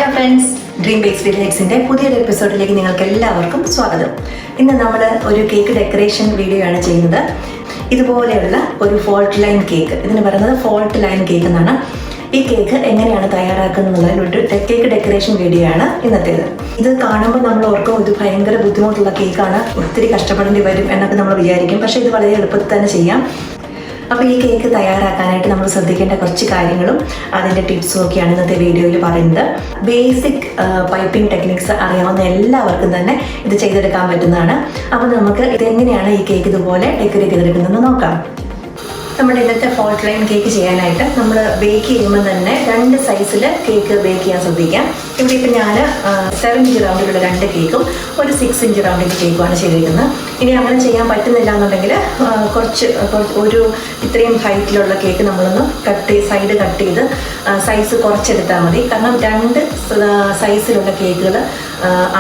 Hello friends, DreamBakes Delights-ന്റെ പുതിയൊരു എപ്പിസോഡിലേക്ക് നിങ്ങൾക്ക് എല്ലാവർക്കും സ്വാഗതം. ഇന്ന് നമ്മൾ ഒരു കേക്ക് ഡെക്കറേഷൻ വീഡിയോ ആണ് ചെയ്യുന്നത്. ഇതുപോലെയുള്ള ഒരു ഫോൾട്ട് ലൈൻ കേക്ക്, ഇതിന് പറയുന്നത് ഫോൾട്ട് ലൈൻ കേക്ക് എന്നാണ്. ഈ കേക്ക് എങ്ങനെയാണ് തയ്യാറാക്കുന്നത് ഒരു കേക്ക് ഡെക്കറേഷൻ വീഡിയോ ആണ് ഇന്നത്തേത്. ഇത് കാണുമ്പോൾ നമ്മൾ ഓർക്കും ഇത് ഭയങ്കര ബുദ്ധിമുട്ടുള്ള കേക്കാണ്, ഒത്തിരി കഷ്ടപ്പെടേണ്ടി വരും എന്നൊക്കെ നമ്മൾ വിചാരിക്കും. പക്ഷേ ഇത് വളരെ എളുപ്പത്തിൽ തന്നെ ചെയ്യാം. അപ്പോൾ ഈ കേക്ക് തയ്യാറാക്കാനായിട്ട് നമ്മൾ ശ്രദ്ധിക്കേണ്ട കുറച്ച് കാര്യങ്ങളും അതിൻ്റെ ടിപ്സും ഒക്കെയാണ് ഇന്നത്തെ വീഡിയോയിൽ പറയുന്നത്. ബേസിക് പൈപ്പിംഗ് ടെക്നിക്സ് അറിയാവുന്ന എല്ലാവർക്കും തന്നെ ഇത് ചെയ്തെടുക്കാൻ പറ്റുന്നതാണ്. അപ്പോൾ നമുക്ക് ഇതെങ്ങനെയാണ് ഈ കേക്ക് ഇതുപോലെ ഡെക്കറേറ്റ് ചെയ്തെടുക്കുന്നതെന്ന് നോക്കാം. നമ്മുടെ ഇന്നത്തെ ഫോൾട്ട് ലൈൻ കേക്ക് ചെയ്യാനായിട്ട് നമ്മൾ ബേക്ക് ചെയ്യുമ്പോൾ തന്നെ 2 സൈസിൽ കേക്ക് ബേക്ക് ചെയ്യാൻ ശ്രദ്ധിക്കാം. ഇവിടെ ഇപ്പോൾ ഞാൻ 7 ഇഞ്ച് റൗണ്ടിലുള്ള 2 കേക്കും ഒരു 6 ഇഞ്ച് റൗണ്ടിൻ്റെ കേക്കുമാണ് ചെയ്തിരിക്കുന്നത്. ഇനി അങ്ങനെ ചെയ്യാൻ പറ്റുന്നില്ല എന്നുണ്ടെങ്കിൽ ഒരു ഇത്രയും ഹൈറ്റിലുള്ള കേക്ക് നമ്മളൊന്ന് സൈഡ് കട്ട് ചെയ്ത് സൈസ് കുറച്ചെടുത്താൽ മതി. കാരണം 2 സൈസിലുള്ള കേക്കുകൾ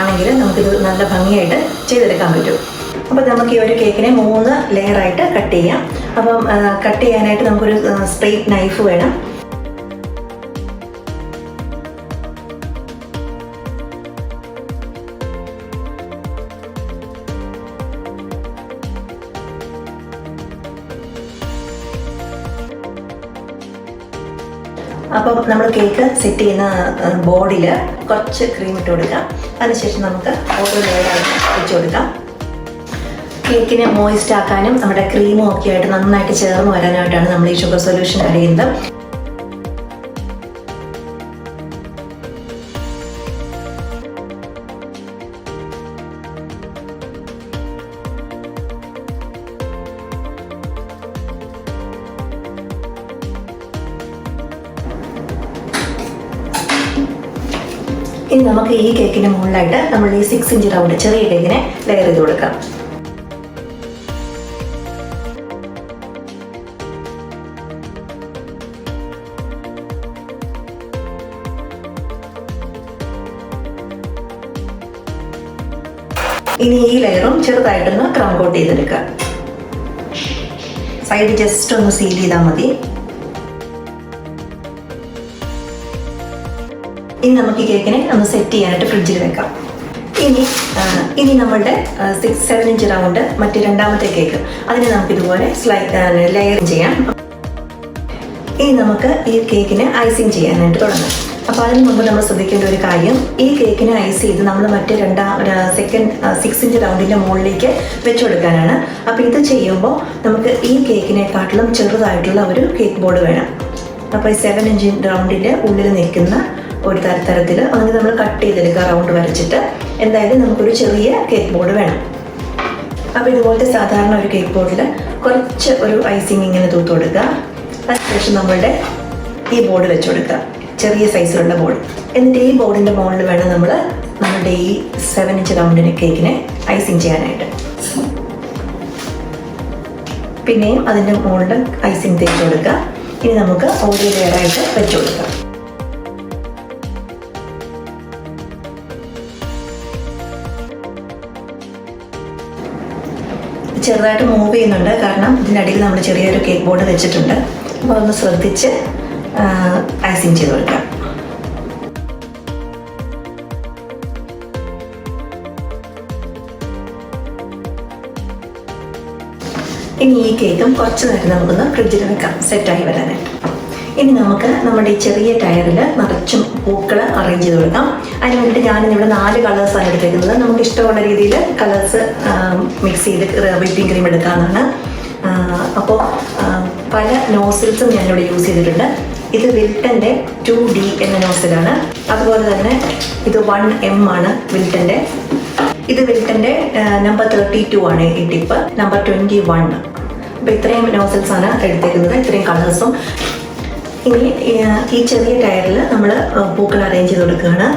ആണെങ്കിൽ നമുക്കിത് നല്ല ഭംഗിയായിട്ട് ചെയ്തെടുക്കാൻ പറ്റും. അപ്പോൾ നമുക്ക് ഈ ഒരു കേക്കിനെ 3 ലെയറായിട്ട് കട്ട് ചെയ്യാം. അപ്പം കട്ട് ചെയ്യാനായിട്ട് നമുക്കൊരു സ്ട്രെയിറ്റ് നൈഫ് വേണം. അപ്പം നമ്മൾ കേക്ക് സെറ്റ് ചെയ്യുന്ന ബോർഡിൽ കുറച്ച് ക്രീം ഇട്ട് കൊടുക്കാം. അതിനുശേഷം നമുക്ക് ഓരോ ലെയറായിട്ട് വെച്ച് കൊടുക്കാം. കേക്കിനെ മോയിസ്റ്റ് ആക്കാനും നമ്മുടെ ക്രീമും ഒക്കെ ആയിട്ട് നന്നായിട്ട് ചേർന്ന് വരാനായിട്ടാണ് നമ്മൾ ഈ ഷുഗർ സൊല്യൂഷൻ ആഡ് ചെയ്യുന്നത്. ഇനി നമുക്ക് ഈ കേക്കിന് മുകളിലായിട്ട് നമ്മൾ ഈ 6 ഇഞ്ച് റൗണ്ട് ചെറിയ കേക്കിനെ ലെയർ ചെയ്ത് കൊടുക്കാം. ഇനി ഈ ലെയറും ചെറുതായിട്ടൊന്ന് ക്രം കോട്ട് ചെയ്തെടുക്കുക. സൈഡ് ജസ്റ്റ് ഒന്ന് സീൽ ചെയ്താൽ മതി. ഇനി നമുക്ക് ഈ കേക്കിനെ ഒന്ന് സെറ്റ് ചെയ്യാനായിട്ട് ഫ്രിഡ്ജിൽ വെക്കാം. ഇനി നമ്മളുടെ 7 ഇഞ്ച് റൗണ്ട് മറ്റ് രണ്ടാമത്തെ കേക്ക്, അതിനെ നമുക്കിതുപോലെ ലെയർ ചെയ്യാം. ഇനി നമുക്ക് ഈ കേക്കിന് ഐസിങ് ചെയ്യാനായിട്ട് തുടങ്ങാം. അപ്പോൾ അതിന് മുമ്പ് നമ്മൾ ശ്രദ്ധിക്കേണ്ട ഒരു കാര്യം, ഈ കേക്കിനെ ഐസ് ചെയ്ത് നമ്മൾ മറ്റ് 6 ഇഞ്ച് റൗണ്ടിൻ്റെ മുകളിലേക്ക് വെച്ച് കൊടുക്കാനാണ്. അപ്പോൾ ഇത് ചെയ്യുമ്പോൾ നമുക്ക് ഈ കേക്കിനെക്കാട്ടിലും ചെറുതായിട്ടുള്ള ഒരു കേക്ക് ബോർഡ് വേണം. അപ്പോൾ ഈ 7 ഇഞ്ച് റൗണ്ടിൻ്റെ ഉള്ളിൽ നിൽക്കുന്ന ഒരു തരത്തിൽ അങ്ങനെ നമ്മൾ കട്ട് ചെയ്തെടുക്കുക. റൗണ്ട് വരച്ചിട്ട് എന്തായാലും നമുക്കൊരു ചെറിയ കേക്ക് ബോർഡ് വേണം. അപ്പോൾ ഇതുപോലത്തെ സാധാരണ ഒരു കേക്ക് ബോർഡിൽ കുറച്ച് ഒരു ഐസിങ് ഇങ്ങനെ തൂത്ത് കൊടുക്കുക. അതിനുശേഷം നമ്മളുടെ ഈ ബോർഡ് വെച്ച് കൊടുക്കുക, ചെറിയ സൈസിലുള്ള ബോർഡ്. എന്നിട്ട് ഈ ബോർഡിൻ്റെ മുകളിൽ വേണം നമ്മളുടെ ഈ 7 ഇഞ്ച് റൗണ്ടിന് കേക്കിനെ ഐസിങ് ചെയ്യാനായിട്ട്. പിന്നെയും അതിൻ്റെ മുകളിൽ ഐസിങ് തേച്ച് കൊടുക്കുക. ഇനി നമുക്ക് ഓരോ ലെയറായിട്ട് വെച്ച് കൊടുക്കാം. ചെറുതായിട്ട് മൂവ് ചെയ്യുന്നുണ്ട്, കാരണം ഇതിനടിയിൽ നമ്മൾ ചെറിയൊരു കേക്ക് ബോർഡ് വെച്ചിട്ടുണ്ട്. അപ്പോൾ അതൊന്ന് ശ്രദ്ധിച്ച് ഐസിങ് ചെയ്ത് കൊടുക്കാം. ഇനി ഈ കേക്കും കുറച്ച് നേരം നമുക്കൊന്ന് ഫ്രിഡ്ജിൽ വെക്കാം, സെറ്റായി വരാനായിട്ട്. ഇനി നമുക്ക് നമ്മുടെ ഈ ചെറിയ ടയറിൽ നിറച്ചും പൂക്കൾ അറേഞ്ച് ചെയ്ത് കൊടുക്കാം. അതിന് വേണ്ടിയിട്ട് ഞാനിവിടെ 4 കളേഴ്സാണ് എടുത്തേക്കുന്നത്. നമുക്ക് ഇഷ്ടമുള്ള രീതിയിൽ കളേഴ്സ് മിക്സ് ചെയ്ത് വിപ്പിംഗ് ക്രീം എടുക്കാമെന്നാണ്. അപ്പോൾ പല നോസിൽസും ഞാനിവിടെ യൂസ് ചെയ്തിട്ടുണ്ട്. ഇത് വിൽട്ടൻ്റെ 2D എന്ന നോസിലാണ്. അതുപോലെ തന്നെ ഇത് 1M ആണ് വിൽട്ടൻ്റെ. ഇത് വിൽട്ടൻ്റെ നമ്പർ 32 ആണ് ഈ ടിപ്പ്, നമ്പർ 21. അപ്പോൾ ഇത്രയും നോസിൽസാണ് എടുത്തേക്കുന്നത്, ഇത്രയും കളേഴ്സും. ഇനി ഈ ചെറിയ ടയറിൽ നമ്മൾ പൂക്കൾ അറേഞ്ച് ചെയ്ത് കൊടുക്കുകയാണ്.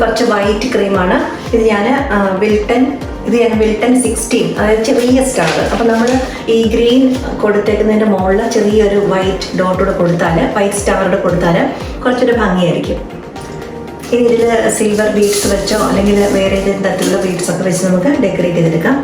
കുറച്ച് വൈറ്റ് ക്രീമാണ്. ഇത് ഞാൻ വിൽട്ടൺ 16, അതായത് ചെറിയ സ്റ്റാർ. അപ്പോൾ നമ്മൾ ഈ ഗ്രീൻ കൊടുത്തേക്കുന്നതിൻ്റെ മുകളിൽ ചെറിയൊരു വൈറ്റ് ഡോട്ടോടെ കൊടുത്താൽ, വൈറ്റ് സ്റ്റാറോടെ കൊടുത്താൽ കുറച്ചൊരു ഭംഗിയായിരിക്കും. ഇനി ഇതിൽ സിൽവർ ബീഡ്സ് വെച്ചോ അല്ലെങ്കിൽ വേറെ ഏതെങ്കിലും തരത്തിലുള്ള ബീഡ്സ് ഒക്കെ വെച്ച് നമുക്ക് ഡെക്കറേറ്റ് ചെയ്തെടുക്കാം.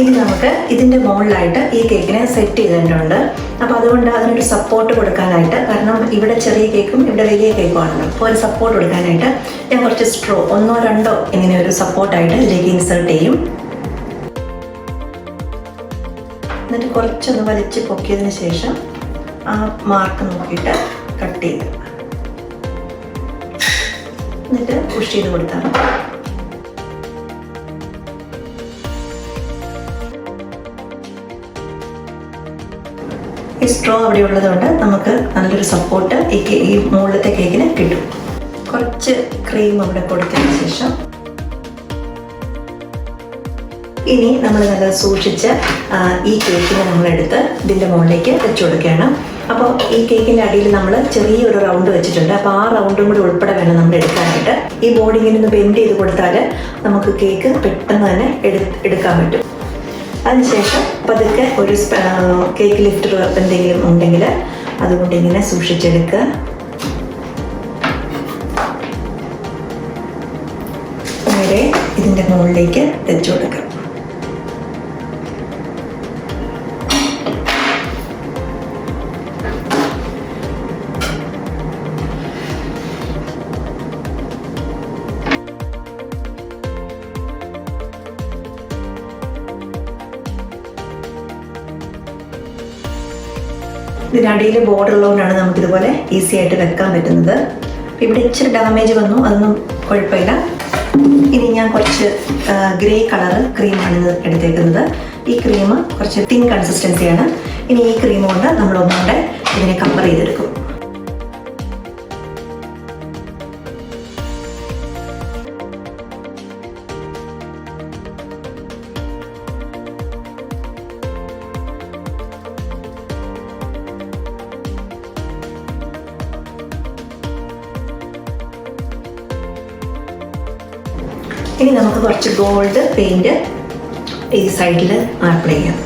ഇനി നമുക്ക് ഇതിൻ്റെ മുകളിലായിട്ട് ഈ കേക്കിനെ സെറ്റ് ചെയ്തിട്ടുണ്ട്. അപ്പോൾ അതുകൊണ്ട് അതിനൊരു സപ്പോർട്ട് കൊടുക്കാനായിട്ട്, കാരണം ഇവിടെ ചെറിയ കേക്കും ഇവിടെ വലിയ കേക്കും ആണല്ലോ, അപ്പോൾ ഒരു സപ്പോർട്ട് കൊടുക്കാനായിട്ട് ഞാൻ കുറച്ച് സ്ട്രോ 1 or 2 ഇങ്ങനെ ഒരു സപ്പോർട്ടായിട്ട് ഇതിലേക്ക് ഇൻസേർട്ട് ചെയ്യും. എന്നിട്ട് കുറച്ചൊന്ന് വലിച്ച് പൊക്കിയതിന് ശേഷം ആ മാർക്ക് നോക്കിയിട്ട് കട്ട് ചെയ്ത് എന്നിട്ട് പുഷ് ചെയ്ത് കൊടുത്താൽ മതി. ഈ സ്ട്രോ അവിടെ ഉള്ളതുകൊണ്ട് നമുക്ക് നല്ലൊരു സപ്പോർട്ട് ഈ മുകളിലത്തെ കേക്കിന് കിട്ടും. കുറച്ച് ക്രീം അവിടെ കൊടുത്തതിന് ശേഷം ഇനി നമ്മൾ നല്ല സൂക്ഷിച്ച് ഈ കേക്കിനെ നമ്മളെടുത്ത് ഇതിൻ്റെ മുകളിലേക്ക് വെച്ച് കൊടുക്കുകയാണ്. അപ്പോൾ ഈ കേക്കിൻ്റെ അടിയിൽ നമ്മൾ ചെറിയൊരു റൗണ്ട് വെച്ചിട്ടുണ്ട്. അപ്പോൾ ആ റൗണ്ടും കൂടി ഉൾപ്പെടെ വേണം നമ്മൾ എടുക്കാനായിട്ട്. ഈ ബോർഡ് ഇങ്ങനെ ഒന്ന് ബെൻഡ് ചെയ്ത് കൊടുത്താൽ നമുക്ക് കേക്ക് പെട്ടെന്ന് തന്നെ എടുക്കാൻ പറ്റും. അതിനുശേഷം പതുക്കെ ഒരു കേക്ക് ലിഫ്റ്റർ എന്തെങ്കിലും ഉണ്ടെങ്കിൽ അതുകൊണ്ട് ഇങ്ങനെ സൂക്ഷിച്ചെടുക്കുക. നേരെ ഇതിൻ്റെ മുകളിലേക്ക് വെച്ചു കൊടുക്കുക. ഇതിനടിയിൽ ബോർഡർ ഉള്ളതുകൊണ്ടാണ് നമുക്കിതുപോലെ ഈസി ആയിട്ട് വെക്കാൻ പറ്റുന്നത്. ഇവിടെ ഇച്ചിരി ഡാമേജ് വന്നു, അതൊന്നും കുഴപ്പമില്ല. ഇനി ഞാൻ കുറച്ച് ഗ്രേ കളർ ക്രീമാണ് എടുത്തേക്കുന്നത്. ഈ ക്രീം കുറച്ച് തിൻ കൺസിസ്റ്റൻസിയാണ്. ഇനി ഈ ക്രീം കൊണ്ട് നമ്മൾ ഒന്നുകൂടെ ഇതിനെ കവർ ചെയ്തെടുക്കും. ഇനി നമുക്ക് കുറച്ച് ഗോൾഡ് പെയിൻറ് ഈ സൈഡിൽ അപ്ലൈ ചെയ്യാം.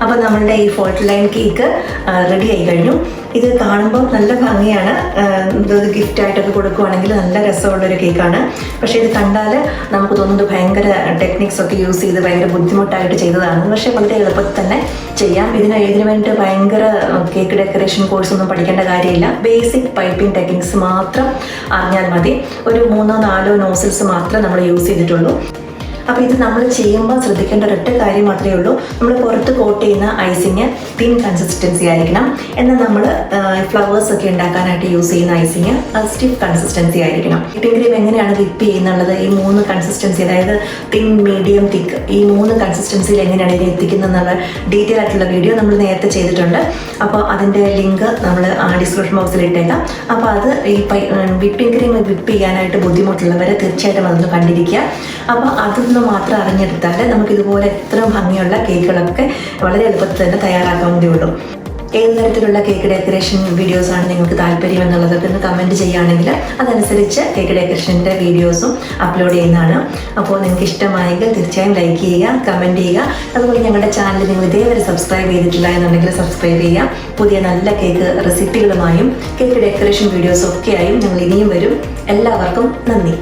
അപ്പോൾ നമ്മളുടെ ഈ ഫോൾട്ട് ലൈൻ കേക്ക് റെഡി ആയി കഴിഞ്ഞു. ഇത് കാണുമ്പോൾ നല്ല ഭംഗിയാണ്. ഇത് ഗിഫ്റ്റായിട്ടൊക്കെ കൊടുക്കുകയാണെങ്കിൽ നല്ല രസമുള്ളൊരു കേക്കാണ്. പക്ഷേ ഇത് കണ്ടാൽ നമുക്ക് തോന്നുന്നത് ഭയങ്കര ടെക്നിക്സ് ഒക്കെ യൂസ് ചെയ്ത് ഭയങ്കര ബുദ്ധിമുട്ടായിട്ട് ചെയ്തതാണ്. പക്ഷേ വളരെ എളുപ്പത്തിൽ തന്നെ ചെയ്യാം. ഇതിന് വേണ്ടിയിട്ട് ഭയങ്കര കേക്ക് ഡെക്കറേഷൻ കോഴ്സൊന്നും പഠിക്കേണ്ട കാര്യമില്ല. ബേസിക് പൈപ്പിംഗ് ടെക്നിക്സ് മാത്രം അറിഞ്ഞാൽ മതി. ഒരു 3-4 നോസിൽസ് മാത്രമേ നമ്മൾ യൂസ് ചെയ്തിട്ടുള്ളൂ. അപ്പോൾ ഇത് നമ്മൾ ചെയ്യുമ്പോൾ ശ്രദ്ധിക്കേണ്ട ഒരൊറ്റ കാര്യം മാത്രമേ ഉള്ളൂ. നമ്മൾ പുറത്ത് കോട്ട് ചെയ്യുന്ന ഐസിങ് തിൻ കൺസിസ്റ്റൻസി ആയിരിക്കണം. എന്നാൽ നമ്മൾ ഫ്ലവേഴ്സ് ഒക്കെ ഉണ്ടാക്കാനായിട്ട് യൂസ് ചെയ്യുന്ന ഐസിങ് സ്റ്റിഫ് കൺസിസ്റ്റൻസി ആയിരിക്കണം. വിപ്പിംഗ് ക്രീം എങ്ങനെയാണ് വിപ്പ് ചെയ്യുന്നുള്ളത്, ഈ 3 കൺസിസ്റ്റൻസി, അതായത് തിൻ, മീഡിയം, തിക്ക്, ഈ 3 കൺസിസ്റ്റൻസിയിൽ എങ്ങനെയാണ് ഇതിനെ എത്തിക്കുന്നതെന്നുള്ള ഡീറ്റെയിൽ ആയിട്ടുള്ള വീഡിയോ നമ്മൾ നേരത്തെ ചെയ്തിട്ടുണ്ട്. അപ്പോൾ അതിൻ്റെ ലിങ്ക് നമ്മൾ ഡിസ്ക്രിപ്ഷൻ ബോക്സിൽ ഇട്ടേക്കാം. അപ്പോൾ അത് ഈ വിപ്പിംഗ് ക്രീം വിപ്പ് ചെയ്യാനായിട്ട് ബുദ്ധിമുട്ടുള്ളവരെ തീർച്ചയായിട്ടും അതൊന്ന് കണ്ടിരിക്കുക. അപ്പോൾ അതൊന്ന് മാത്രം അറിഞ്ഞെടുത്താൽ നമുക്കിതുപോലെ എത്ര ഭംഗിയുള്ള കേക്കുകളൊക്കെ വളരെ എളുപ്പത്തിൽ തന്നെ തയ്യാറാക്കാവുന്നതേ ഉള്ളൂ. ഏത് തരത്തിലുള്ള കേക്ക് ഡെക്കറേഷൻ വീഡിയോസാണ് നിങ്ങൾക്ക് താല്പര്യം എന്നുള്ളതൊക്കെ ഒന്ന് കമൻറ്റ് ചെയ്യുകയാണെങ്കിൽ അതനുസരിച്ച് കേക്ക് ഡെക്കറേഷൻ്റെ വീഡിയോസും അപ്ലോഡ് ചെയ്യുന്നതാണ്. അപ്പോൾ നിങ്ങൾക്ക് ഇഷ്ടമായെങ്കിൽ തീർച്ചയായും ലൈക്ക് ചെയ്യുക, കമൻറ്റ് ചെയ്യുക. അതുപോലെ ഞങ്ങളുടെ ചാനൽ നിങ്ങൾ ഇതേവരെ സബ്സ്ക്രൈബ് ചെയ്തിട്ടില്ല എന്നുണ്ടെങ്കിൽ സബ്സ്ക്രൈബ് ചെയ്യുക. പുതിയ നല്ല കേക്ക് റെസിപ്പികളുമായും കേക്ക് ഡെക്കറേഷൻ വീഡിയോസൊക്കെയായും ഞങ്ങൾ ഇനിയും വരും. എല്ലാവർക്കും നന്ദി.